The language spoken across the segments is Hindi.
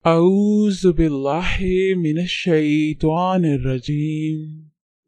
औज़ु बिल्लाहि मिनश्शैतानिर्रजीम।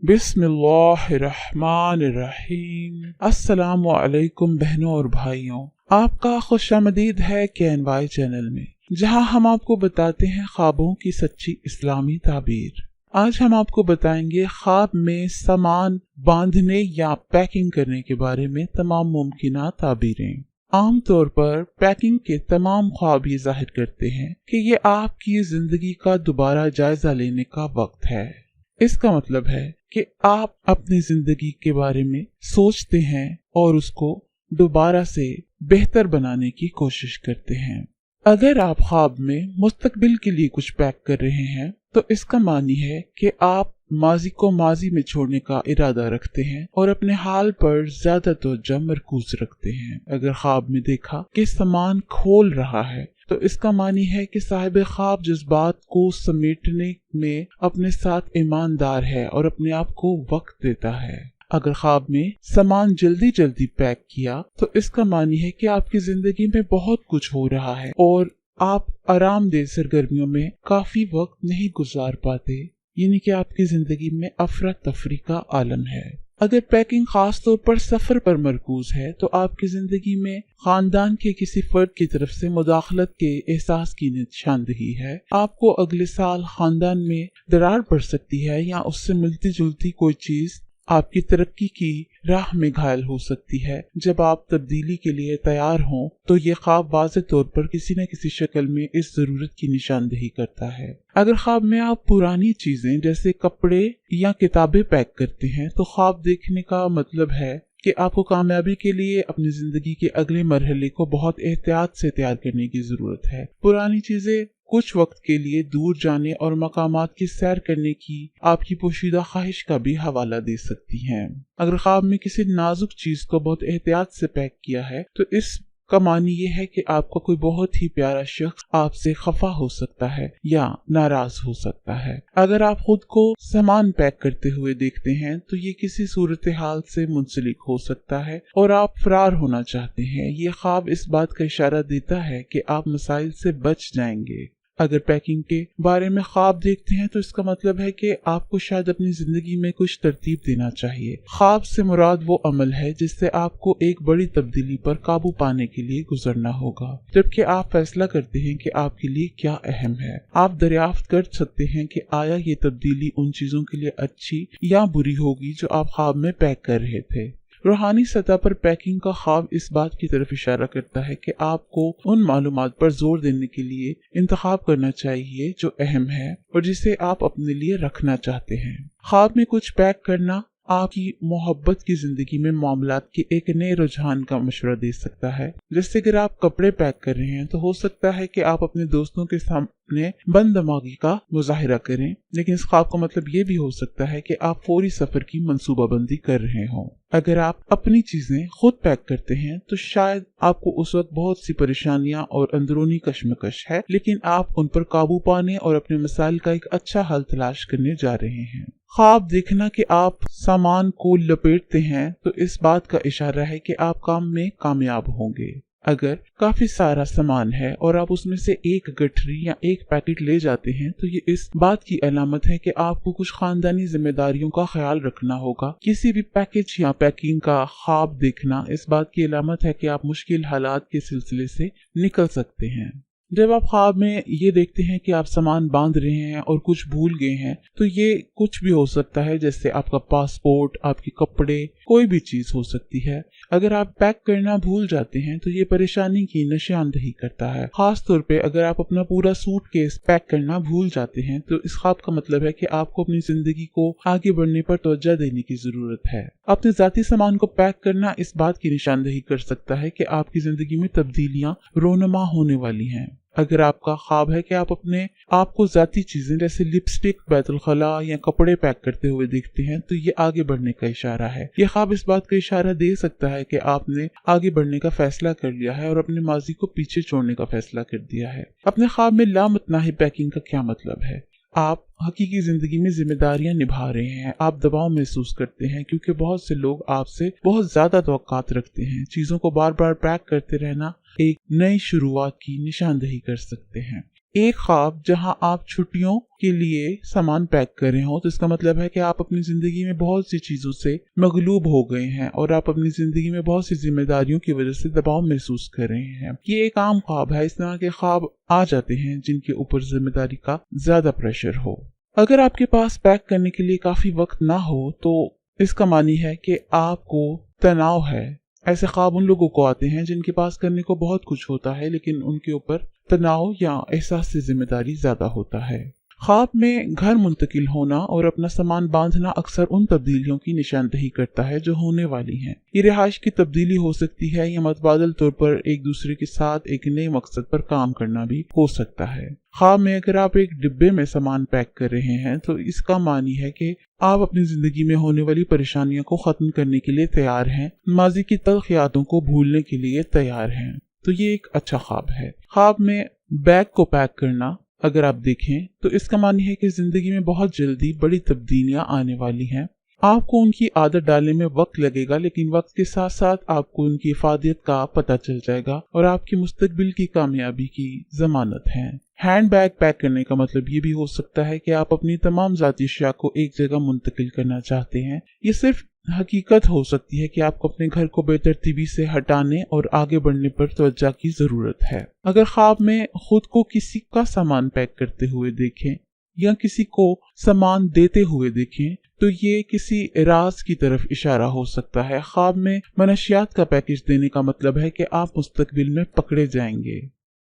बिस्मिल्लाहिर्रहमानिर्रहीम। अस्सलामु अलैकुम बहनों और भाइयों, आपका खुशामदीद है KNY चैनल में, जहां हम आपको बताते हैं ख्वाबों की सच्ची इस्लामी ताबीर। आज हम आपको बताएंगे ख्वाब में सामान बांधने या पैकिंग करने के बारे में तमाम मुमकिन ताबीरें। आमतौर पर पैकिंग के तमाम ख्वाब ये जाहिर करते हैं कि ये आपकी जिंदगी का दोबारा जायजा लेने का वक्त है। इसका मतलब है कि आप अपनी जिंदगी के बारे में सोचते हैं और उसको दोबारा से बेहतर बनाने की कोशिश करते हैं। अगर आप ख्वाब में मुस्तकबिल के लिए कुछ पैक कर रहे हैं तो इसका मानी है कि आप माजी को माजी में छोड़ने का इरादा रखते हैं और अपने हाल पर ज्यादा तवज्जो मरकूज रखते हैं। अगर ख्वाब में देखा कि सामान खोल रहा है तो इसका मानी है कि साहिब ख्वाब जज्बात को समेटने में अपने साथ ईमानदार है और अपने आप को वक्त देता है। अगर ख्वाब में सामान जल्दी जल्दी पैक किया तो इसका मानी है कि आपकी जिंदगी में बहुत कुछ हो रहा है और आप आरामदेह सरगर्मियों में काफी वक्त नहीं गुजार पाते, यानी कि आपकी जिंदगी में अफरा तफरी का आलम है। अगर पैकिंग खास तौर पर सफर पर मरकूज है तो आपकी जिंदगी में खानदान के किसी फर्द की तरफ से मुदाखलत के एहसास की निशानदही है। आपको अगले साल खानदान में दरार पड़ सकती है या उससे मिलती जुलती कोई चीज आपकी तरक्की की राह में घायल हो सकती है। जब आप तब्दीली के लिए तैयार हों तो ये ख्वाब वाज़ेह तौर पर किसी न किसी शक्ल में इस जरूरत की निशानदेही करता है। अगर ख्वाब में आप पुरानी चीजें जैसे कपड़े या किताबें पैक करते हैं तो ख्वाब देखने का मतलब है कि आपको कामयाबी के लिए अपनी जिंदगी के अगले मरहले को बहुत एहतियात से तैयार करने की जरूरत है। पुरानी चीजें कुछ वक्त के लिए दूर जाने और मकामात की सैर करने की आपकी पोशीदा ख्वाहिश का भी हवाला दे सकती हैं। अगर ख्वाब में किसी नाजुक चीज को बहुत एहतियात से पैक किया है तो इस का मानी ये है कि आपका कोई बहुत ही प्यारा शख्स आपसे खफा हो सकता है या नाराज हो सकता है। अगर आप खुद को सामान पैक करते हुए देखते हैं तो ये किसी सूरत हाल से मुंसलिक हो सकता है और आप फरार होना चाहते हैं। ये ख्वाब इस बात का इशारा देता है कि आप मसाइल से बच जाएंगे। अगर पैकिंग के बारे में ख्वाब देखते हैं तो इसका मतलब है कि आपको शायद अपनी जिंदगी में कुछ तरतीब देना चाहिए। ख्वाब से मुराद वो अमल है जिससे आपको एक बड़ी तब्दीली पर काबू पाने के लिए गुजरना होगा, जबकि आप फैसला करते हैं कि आपके लिए क्या अहम है। आप दरियाफ्त कर सकते हैं कि आया ये तब्दीली उन चीजों के लिए अच्छी या बुरी होगी जो आप ख्वाब में पैक कर रहे थे। रूहानी सतह पर पैकिंग का ख्वाब इस बात की तरफ इशारा करता है कि आपको उन मालूमात पर जोर देने के लिए इंतखाब करना चाहिए जो अहम है और जिसे आप अपने लिए रखना चाहते हैं। ख्वाब में कुछ पैक करना आपकी मोहब्बत की जिंदगी में मामलात के एक नए रुझान का मशवरा दे सकता है। जैसे अगर आप कपड़े पैक कर रहे हैं तो हो सकता है कि आप अपने दोस्तों के सामने बंद दिमागी का मुजाहिरा करें, लेकिन इस ख्वाब का मतलब ये भी हो सकता है कि आप फौरी सफर की मंसूबाबंदी कर रहे हों। अगर आप अपनी चीजें खुद पैक करते हैं तो शायद आपको उस वक्त बहुत सी परेशानियां और अंदरूनी कश्मकश है, लेकिन आप उन पर काबू पाने और अपने मसाइल का एक अच्छा हल तलाश करने जा रहे हैं। ख्वाब देखना कि आप सामान को लपेटते हैं तो इस बात का इशारा है कि आप काम में कामयाब होंगे। अगर काफी सारा सामान है और आप उसमें से एक गठरी या एक पैकेट ले जाते हैं तो ये इस बात की अलामत है कि आपको कुछ खानदानी जिम्मेदारियों का ख्याल रखना होगा। किसी भी पैकेज या पैकिंग का ख्वाब देखना इस बात की अलामत है कि आप मुश्किल हालात के सिलसिले से निकल सकते हैं। जब आप ख्वाब में ये देखते हैं कि आप सामान बांध रहे हैं और कुछ भूल गए हैं तो ये कुछ भी हो सकता है, जैसे आपका पासपोर्ट, आपके कपड़े, कोई भी चीज हो सकती है। अगर आप पैक करना भूल जाते हैं तो ये परेशानी की निशानदेही करता है। खास तौर पे अगर आप अपना पूरा सूटकेस पैक करना भूल जाते हैं तो इस ख्वाब का मतलब है कि आपको अपनी जिंदगी को आगे बढ़ने पर तवज्जो देने की जरूरत है। अपने जाती सामान को पैक करना इस बात की निशानदेही कर सकता है कि आपकी जिंदगी में तब्दीलियां रोनुमा होने वाली हैं। अगर आपका ख्वाब है कि आप अपने आपको जाती चीजें जैसे लिपस्टिक, बैतुल खला या कपड़े पैक करते हुए देखते हैं तो ये आगे बढ़ने का इशारा है। यह ख्वाब इस बात का इशारा दे सकता है कि आपने आगे बढ़ने का फैसला कर लिया है और अपने माजी को पीछे छोड़ने का फैसला कर दिया है। अपने ख्वाब में लामतनाही पैकिंग का क्या मतलब है? आप हकीकी जिंदगी में जिम्मेदारियां निभा रहे हैं, आप दबाव महसूस करते हैं क्योंकि बहुत से लोग आपसे बहुत ज्यादा तवक्कात रखते हैं। चीजों को बार बार पैक करते रहना एक नई शुरुआत की निशानदेही कर सकते हैं। एक ख्वाब जहां आप छुट्टियों के लिए सामान पैक कर रहे हो, तो इसका मतलब है कि आप अपनी जिंदगी में बहुत सी चीजों से मगलूब हो गए हैं और आप अपनी जिंदगी में बहुत सी जिम्मेदारियों की वजह से दबाव महसूस कर रहे हैं। ये एक आम ख्वाब है। इस तरह के ख्वाब आ जाते हैं जिनके ऊपर जिम्मेदारी का ज्यादा प्रेशर हो। अगर आपके पास पैक करने के लिए काफी वक्त ना हो तो इसका मानी है कि आपको तनाव है। ऐसे ख्वाब उन लोगों को आते हैं जिनके पास करने को बहुत कुछ होता है लेकिन उनके ऊपर तनाव या एहसास से जिम्मेदारी ज्यादा होता है। ख्वाब में घर मुंतकिल होना और अपना सामान बांधना अक्सर उन तब्दीलियों की निशानदही करता है जो होने वाली हैं। ये रिहाइश की तब्दीली हो सकती है या मतबादल तौर पर एक दूसरे के साथ एक नए मकसद पर काम करना भी हो सकता है। ख्वाब में अगर आप एक डिब्बे में सामान पैक कर रहे हैं तो इसका मानी है कि आप अपनी जिंदगी में होने वाली परेशानियों को खत्म करने के लिए तैयार हैं, माजी की तल्ख यादों को भूलने के लिए तैयार हैं। तो ये एक अच्छा ख्वाब है। ख्वाब में बैग को पैक करना अगर आप देखें तो इसका मानी है कि जिंदगी में बहुत जल्दी बड़ी तब्दीलियां आने वाली हैं। आपको उनकी आदत डालने में वक्त लगेगा लेकिन वक्त के साथ साथ आपको उनकी इफादियत का पता चल जाएगा और आपकी मुस्तकबिल की कामयाबी की जमानत है। हैंड बैग पैक करने का मतलब ये भी हो सकता है कि आप अपनी तमाम ज़ाती अशिया को एक जगह मुंतकिल करना चाहते हैं। ये सिर्फ हकीकत हो सकती है कि आपको अपने घर को बेतरतीबी से हटाने और आगे बढ़ने पर तवज्जो की जरूरत है। अगर ख्वाब में खुद को किसी का सामान पैक करते हुए देखें या किसी को सामान देते हुए देखें तो ये किसी राज की तरफ इशारा हो सकता है। ख्वाब में मनशियात का पैकेज देने का मतलब है कि आप मुस्तकबिल में पकड़े जाएंगे।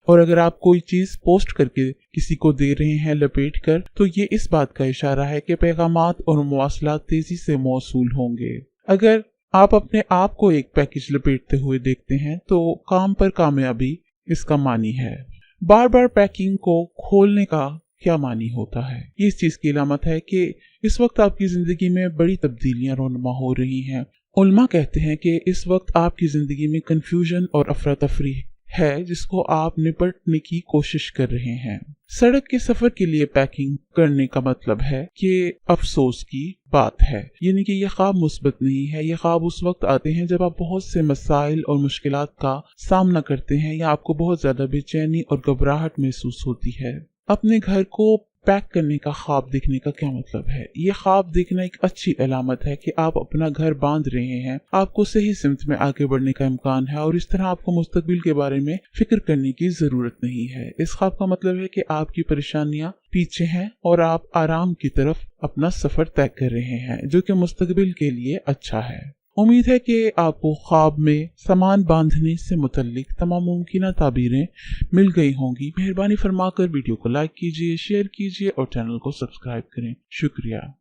और अगर आप कोई चीज पोस्ट करके किसी को दे रहे हैं लपेट कर, तो ये इस बात का इशारा है कि पैगामात और मवासलात तेजी से मौसूल होंगे। अगर आप अपने आप को एक पैकेज लपेटते हुए देखते हैं तो काम पर कामयाबी इसका मानी है। बार बार पैकिंग को खोलने का क्या मानी होता है? इस चीज की अलामत है कि इस वक्त आपकी जिंदगी में बड़ी तब्दीलियां रोनमा हो रही हैं। उलमा कहते हैं कि इस वक्त आपकी जिंदगी में कंफ्यूजन और अफरा तफरी है जिसको आप निपटने की कोशिश कर रहे हैं। सड़क के सफर के लिए पैकिंग करने का मतलब है कि अफसोस की बात है, यानी कि यह ख्वाब मुस्बत नहीं है। यह ख्वाब उस वक्त आते हैं जब आप बहुत से मसाइल और मुश्किलात का सामना करते हैं या आपको बहुत ज्यादा बेचैनी और घबराहट महसूस होती है। अपने घर को पैक करने का ख्वाब देखने का क्या मतलब है? ये ख्वाब देखना एक अच्छी अलामत है कि आप अपना घर बांध रहे हैं, आपको सही सिमत में आगे बढ़ने का इम्कान है और इस तरह आपको मुस्तकबिल के बारे में फिक्र करने की जरूरत नहीं है। इस ख्वाब का मतलब है कि आपकी परेशानियां पीछे हैं और आप आराम की तरफ अपना सफर तय कर रहे हैं, जो कि मुस्तकबिल के लिए अच्छा है। उम्मीद है कि आपको ख्वाब में सामान बांधने से मुतल्लिक तमाम मुमकिन ताबीरें मिल गई होंगी। मेहरबानी फरमाकर वीडियो को लाइक कीजिए, शेयर कीजिए और चैनल को सब्सक्राइब करें। शुक्रिया।